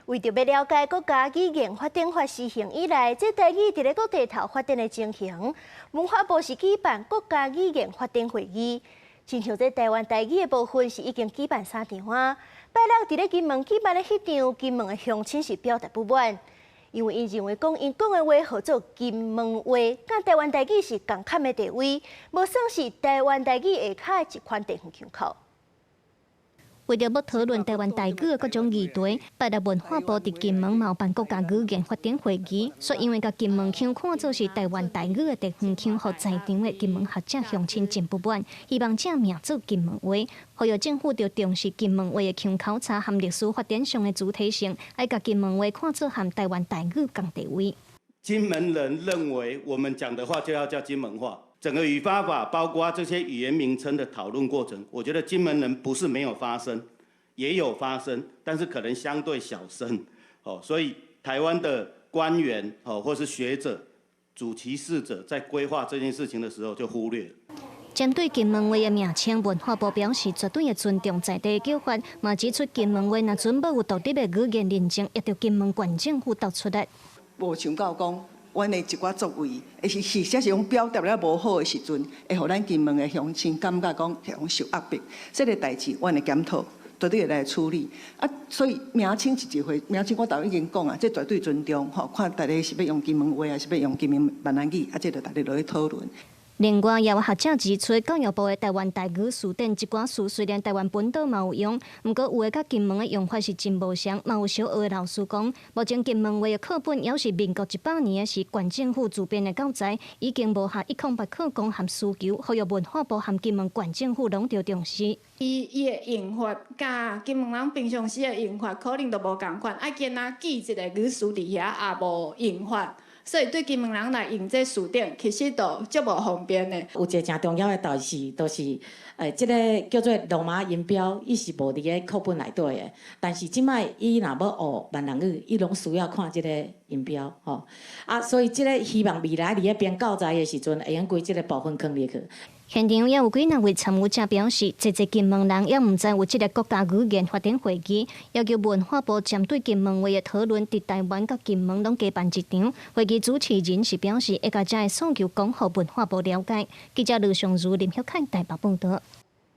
为着要了解国家语言法典法施行以来，这台语伫咧各地头发展的情形，文化部是举办国家语言法典会议。亲像这台湾台语的部分是已经举办3场啊。拜六伫咧金门举办的迄场，金门的乡亲是表达不满，因为因认为因讲的话号做金门话，甲台湾台语是共坎的地位，无算是台湾台语下骹的一款地方腔口。为着要讨论台湾台语的各种议题，拜六文化部伫金门贸办国家语言发展会议，说因为甲金门腔看作是台湾台语的地方腔，互在场的金门学者乡亲真不满，希望正名做金门话。呼吁政府要重视金门话的腔考察和历史发展上的主体性，爱甲金门话看作和台湾台语共地位。金门人认为我们讲的话就要叫金门话。整个语法法，包括这些语言名称的讨论过程，我觉得金门人不是没有发生，也有发生，但是可能相对小声。所以台湾的官员或是学者、主其事者在规划这件事情的时候就忽略了。针对金门话的名称，文化部表示绝对会尊重在地的叫法，嘛指出金门话若准没有独立的语言认证，也要金门县政府导出来。无想到讲。阮的一寡作为，实际是讲表达了无好的时阵，会互咱金门的乡亲感觉讲受压迫。这个代志，阮的检讨绝对会来处理。所以名称是一回，名称我头已经讲啊，这绝对尊重看大家是要用金门话，还是要用金门闽南语，这就大家落去讨论。另外，也有学者指出，教育部的台湾台语词典一寡词虽然台湾本岛嘛有用，不过有的甲金门的用法是真无相。嘛有小学的老师讲，目前金门话的课本也是民国100年的是县政府自编的教材，已经无下108课纲和需求，呼吁文化部和金门县政府拢要重视。伊的用法，甲金门人平常时的用法可能都无共款，爱见啊记一个语词伫遐也无用法。所以对金门人来用这词典，其实都足无方便的。有一个真重要的代志，就是这个叫做罗马音标，伊是无伫个课本内底的。但是即摆伊若要学闽南语，伊拢需要看这个音标吼。所以这个希望未来伫个编教材的时阵，会用归这个部分放入去。现场也有几位参与者表示，这金门人也唔知有这个国家语言发展会议，要求文化部针对金门话的讨论，伫台湾甲金门拢加办一场。会议主持人是表示，会甲这个诉求讲互文化部了解。记者刘尚如、林晓凯台北报道。